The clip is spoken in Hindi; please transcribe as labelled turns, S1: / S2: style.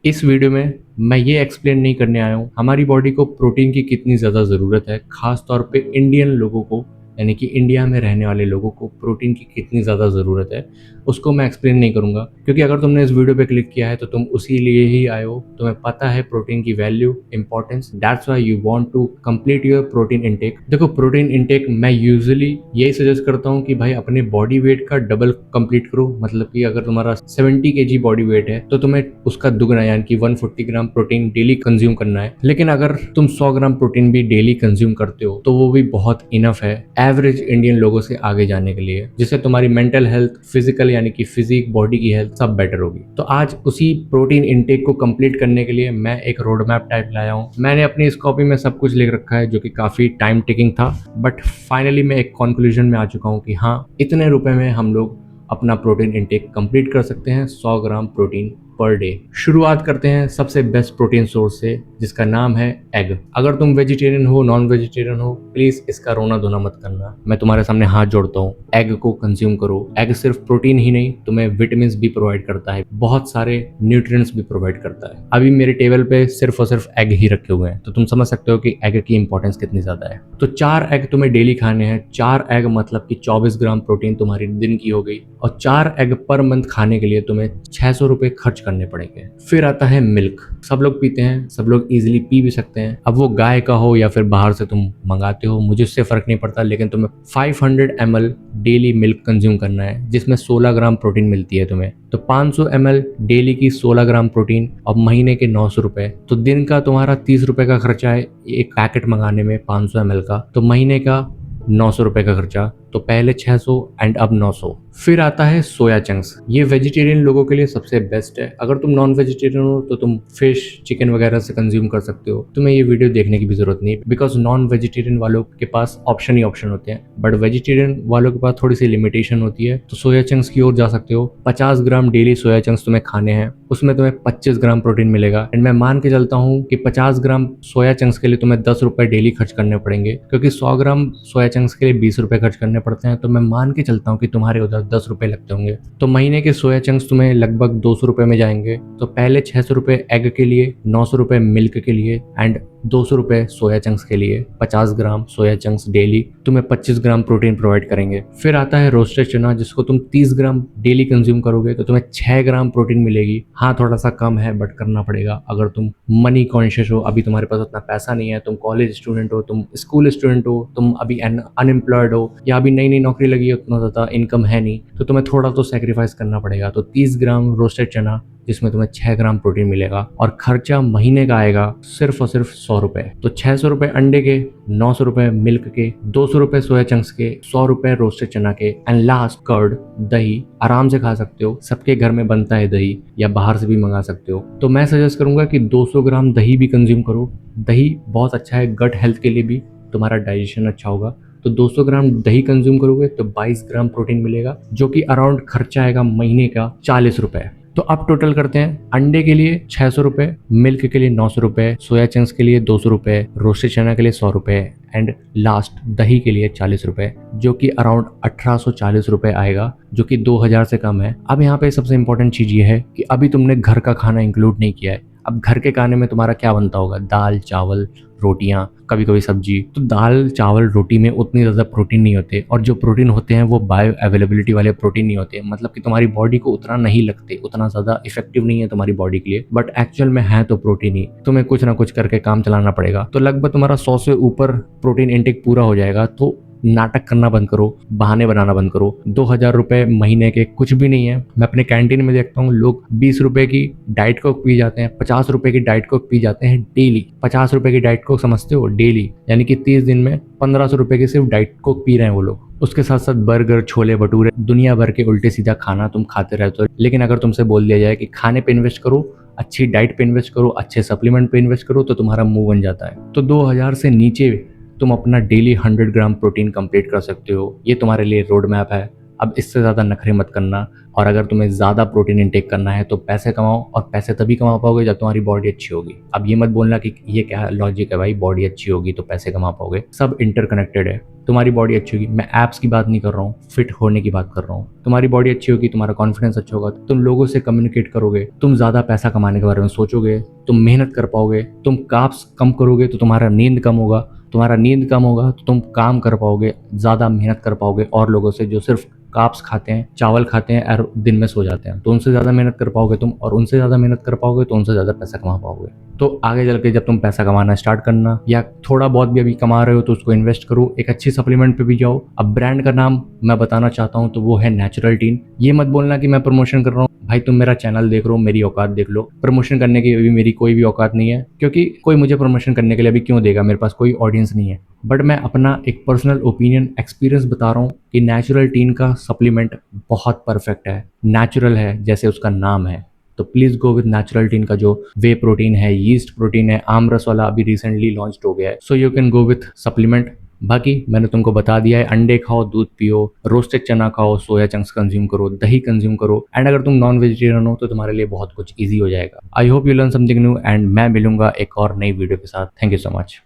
S1: इस वीडियो में मैं ये एक्सप्लेन नहीं करने आया हूँ हमारी बॉडी को प्रोटीन की कितनी ज़्यादा ज़रूरत है, खास तौर पे इंडियन लोगों को, यानी कि इंडिया में रहने वाले लोगों को प्रोटीन की कितनी ज़्यादा ज़रूरत है, उसको मैं एक्सप्लेन नहीं करूँगा। क्योंकि अगर तुमने इस वीडियो पे क्लिक किया है तो तुम उसी लिए ही आए हो, तुम्हें पता है प्रोटीन की value, importance, that's why you want to complete your protein intake. देखो, प्रोटीन इनटेक मैं यूजुअली यही सजेस्ट करता हूँ कि भाई अपने बॉडी वेट का डबल कंप्लीट करो। मतलब कि अगर तुम्हारा 70 kg बॉडी वेट है तो तुम्हें उसका दुगना यानी कि 140 ग्राम प्रोटीन डेली कंज्यूम करना है। लेकिन अगर तुम 100 ग्राम प्रोटीन भी डेली कंज्यूम करते हो तो वो भी बहुत इनफ है एवरेज इंडियन लोगों से आगे जाने के लिए, जिससे तुम्हारी मेंटल हेल्थ, फिजिकल यानी कि फिजिक, बॉडी की हेल्थ सब बेटर होगी। तो आज उसी प्रोटीन इनटेक को कंप्लीट करने के लिए मैं एक रोड मैप टाइप लाया हूँ। मैंने अपनी इस कॉपी में सब कुछ लिख रखा है जो कि काफी टाइम टेकिंग था, बट फाइनली मैं एक कंक्लूजन में आ चुका हूँ कि हाँ, इतने रुपए में हम लोग अपना प्रोटीन इनटेक कंप्लीट कर सकते हैं, 100 ग्राम प्रोटीन पर डे। शुरुआत करते हैं सबसे बेस्ट प्रोटीन सोर्स से, जिसका नाम है एग। अगर तुम वेजिटेरियन हो, नॉन वेजिटेरियन हो, प्लीज इसका रोना धोना मत करना, मैं तुम्हारे सामने हाथ जोड़ता हूँ। एग को कंज्यूम करो। एग सिर्फ प्रोटीन ही नहीं, तुम्हें विटामिन भी प्रोवाइड करता है, बहुत सारे न्यूट्रिएंट्स भी प्रोवाइड करता है। अभी मेरे टेबल पे सिर्फ और सिर्फ एग ही रखे हुए हैं, तो तुम समझ सकते हो कि एग की इंपॉर्टेंस कितनी ज्यादा है। तो 4 एग तुम्हें डेली खाने हैं। 4 एग मतलब कि 24 ग्राम प्रोटीन तुम्हारी दिन की हो गई। और 4 एग पर मंथ खाने के लिए तुम्हें 600 रुपए खर्च करने पड़ेंगे। फिर आता है मिल्क। सब लोग पीते हैं, सब लोग इजीली पी भी सकते हैं। अब वो गाय का हो या फिर बाहर से तुम मंगाते हो, मुझे उससे फर्क नहीं पड़ता, लेकिन तुम्हें 500 ml डेली मिल्क कंज्यूम करना है, जिसमें 16 ग्राम प्रोटीन मिलती है तुम्हें। तो 500 ml डेली की 16 ग्राम प्रोटीन और महीने के 900 रुपए, तो दिन का तुम्हारा 30 रुपए का खर्चा है एक पैकेट मंगाने में 500 ml का, तो महीने का 900 रुपए का खर्चा। तो पहले 600 एंड अब 900। फिर आता है सोया चंक्स। ये वेजिटेरियन लोगों के लिए सबसे बेस्ट है। अगर तुम नॉन वेजिटेरियन हो तो तुम फिश, चिकन वगैरह से कंज्यूम कर सकते हो, तुम्हें ये वीडियो देखने की भी जरूरत नहीं, बिकॉज नॉन वेजिटेरियन वालों के पास ऑप्शन ही ऑप्शन होते हैं, बट वेजिटेरियन वालों के पास थोड़ी सी लिमिटेशन होती है। तो सोया चंक्स की ओर जा सकते हो। 50 ग्राम डेली सोया चंक्स तुम्हें खाने हैं, उसमें तुम्हें 25 ग्राम प्रोटीन मिलेगा। एंड मैं मान के चलता हूँ कि 50 ग्राम सोया चंक्स के लिए तुम्हें 10 रुपए डेली खर्च करने पड़ेंगे, क्योंकि 100 ग्राम सोया चंक्स के लिए 20 रुपए खर्च करने पड़ते हैं। तो मैं मान के चलता हूँ कि तुम्हारे उधर 10 रुपए लगते होंगे। तो महीने के सोया चंक्स तुम्हें लगभग 200 रुपए में जाएंगे। तो पहले 600 रुपए एग के लिए, 900 रुपए मिल्क के लिए एंड 200 रुपए सोया चंक्स के लिए। 50 ग्राम सोया चंक्स डेली तुम्हें 25 ग्राम प्रोटीन प्रोवाइड करेंगे। फिर आता है रोस्टेड चना, जिसको तुम 30 ग्राम डेली कंज्यूम करोगे तो तुम्हें 6 ग्राम प्रोटीन मिलेगी। हाँ, थोड़ा सा कम है बट करना पड़ेगा अगर तुम मनी कॉन्शियस हो, अभी तुम्हारे पास उतना पैसा नहीं है, तुम कॉलेज स्टूडेंट हो, तुम स्कूल स्टूडेंट हो, तुम अभी अनएम्प्लॉयड हो, या अभी नई नई नौकरी लगी है, उतना ज़्यादा इनकम है नहीं, तो तुम्हें थोड़ा तो सेक्रीफाइस करना पड़ेगा। तो 30 ग्राम रोस्टेड चना, जिसमें तुम्हें 6 ग्राम प्रोटीन मिलेगा, और खर्चा महीने का आएगा सिर्फ और सिर्फ 100 रुपए। तो 600 रुपए अंडे के, 900 रुपए मिल्क के, 200 रुपए सोया चंक्स के, 100 रुपए रोस्टेड चना के, एंड लास्ट कर्ड, दही आराम से खा सकते हो, सबके घर में बनता है दही, या बाहर से भी मंगा सकते हो। तो मैं सजेस्ट करूंगा कि 200 ग्राम दही भी कंज्यूम करो। दही बहुत अच्छा है गट हेल्थ के लिए भी, तुम्हारा डाइजेशन अच्छा होगा। तो 200 ग्राम दही कंज्यूम करोगे तो 22 ग्राम प्रोटीन मिलेगा, जो कि अराउंड खर्चा आएगा महीने का 40 रुपए। तो अब टोटल करते हैं। अंडे के लिए 600 रुपए, मिल्क के लिए 900 रुपए, सोया चंक्स के लिए 200 रुपए, रोस्टेड चना के लिए 100 रुपए, एंड लास्ट दही के लिए 40 रुपए, जो कि अराउंड 1840 रुपए आएगा, जो कि 2000 से कम है। अब यहाँ पे सबसे इंपॉर्टेंट चीज ये है कि अभी तुमने घर का खाना इंक्लूड नहीं किया है। अब घर के खाने में तुम्हारा क्या बनता होगा? दाल, चावल, रोटियां, कभी कभी सब्जी। तो दाल, चावल, रोटी में उतनी ज़्यादा प्रोटीन नहीं होते, और जो प्रोटीन होते हैं वो बायो अवेलेबिलिटी वाले प्रोटीन नहीं होते, मतलब कि तुम्हारी बॉडी को उतना नहीं लगते, उतना ज़्यादा इफेक्टिव नहीं है तुम्हारी बॉडी के लिए, बट एक्चुअल में है तो प्रोटीन ही। तुम्हें कुछ ना कुछ करके काम चलाना पड़ेगा। तो लगभग तुम्हारा 100 से ऊपर प्रोटीन इंटेक पूरा हो जाएगा। तो नाटक करना बंद करो, बहाने बनाना बंद करो। 2000 रुपए महीने के कुछ भी नहीं है। मैं अपने कैंटीन में देखता हूँ लोग 20 रुपए की डाइट कोक पी जाते हैं, 50 रुपए की डाइट कोक पी जाते हैं डेली। 50 रुपए की डाइट कोक समझते हो? डेली, यानी कि 30 दिन में 1500 रुपए की सिर्फ डाइट कोक पी रहे हैं वो लोग। उसके साथ साथ बर्गर, छोले भटूरे, दुनिया भर के उल्टे सीधा खाना तुम खाते रहते हो। लेकिन अगर तुमसे बोल दिया जाए कि खाने पे इन्वेस्ट करो, अच्छी डाइट पे इन्वेस्ट करो, अच्छे सप्लीमेंट पे इन्वेस्ट करो, तो तुम्हारा मुंह बन जाता है। तो 2000 से नीचे तुम अपना डेली 100 ग्राम प्रोटीन कंप्लीट कर सकते हो। ये तुम्हारे लिए रोड मैप है। अब इससे ज़्यादा नखरे मत करना, और अगर तुम्हें ज़्यादा प्रोटीन इंटेक करना है तो पैसे कमाओ, और पैसे तभी कमा पाओगे जब तुम्हारी बॉडी अच्छी होगी। अब ये मत बोलना कि ये क्या लॉजिक है भाई, बॉडी अच्छी होगी तो पैसे कमा पाओगे, सब इंटरकनेक्टेड है। तुम्हारी बॉडी अच्छी होगी, मैं एप्स की बात नहीं कर रहा हूँ, फिट होने की बात कर रहा हूँ। तुम्हारी बॉडी अच्छी होगी, तुम्हारा कॉन्फिडेंस अच्छा होगा, तुम लोगों से कम्युनिकेट करोगे, तुम ज़्यादा पैसा कमाने के बारे में सोचोगे, तुम मेहनत कर पाओगे, तुम कार्ब्स कम करोगे तो तुम्हारा नींद कम होगा, तुम्हारा नींद कम होगा तो तुम काम कर पाओगे, ज़्यादा मेहनत कर पाओगे, और लोगों से जो सिर्फ कार्ब्स खाते हैं, चावल खाते हैं और दिन में सो जाते हैं, तो उनसे ज़्यादा मेहनत कर पाओगे तुम, और उनसे ज़्यादा मेहनत कर पाओगे तो उनसे ज़्यादा पैसा कमा पाओगे। तो आगे चल के जब तुम पैसा कमाना स्टार्ट करना, या थोड़ा बहुत भी अभी कमा रहे हो तो उसको इन्वेस्ट करो, एक अच्छी सप्लीमेंट पे भी जाओ। अब ब्रांड का नाम मैं बताना चाहता हूँ तो वो है नेचुरल टीन। ये मत बोलना कि मैं प्रमोशन कर रहा हूँ, भाई तुम मेरा चैनल देख लो, मेरी औकात देख लो, प्रमोशन करने की अभी मेरी कोई भी औकात नहीं है, क्योंकि कोई मुझे प्रमोशन करने के लिए अभी क्यों देगा, मेरे पास कोई ऑडियंस नहीं है। बट मैं अपना एक पर्सनल ओपिनियन एक्सपीरियंस बता रहा हूँ कि नेचुरल टीन का सप्लीमेंट बहुत परफेक्ट है, नेचुरल है जैसे उसका नाम है। तो please go with natural tin का जो वे प्रोटीन है, यीस्ट प्रोटीन है, आमरस वाला अभी रिसेंटली लॉन्च हो गया है, so you can go with supplement. बाकी मैंने तुमको बता दिया है, अंडे खाओ, दूध पियो, रोस्टेड चना खाओ, सोया चंक्स कंज्यूम करो, दही कंज्यूम करो, एंड अगर तुम नॉन वेजिटेरियन हो तो तुम्हारे लिए बहुत कुछ ईजी हो जाएगा। I hope you learn something new, and मैं मिलूंगा एक और नई वीडियो के साथ। Thank you so much.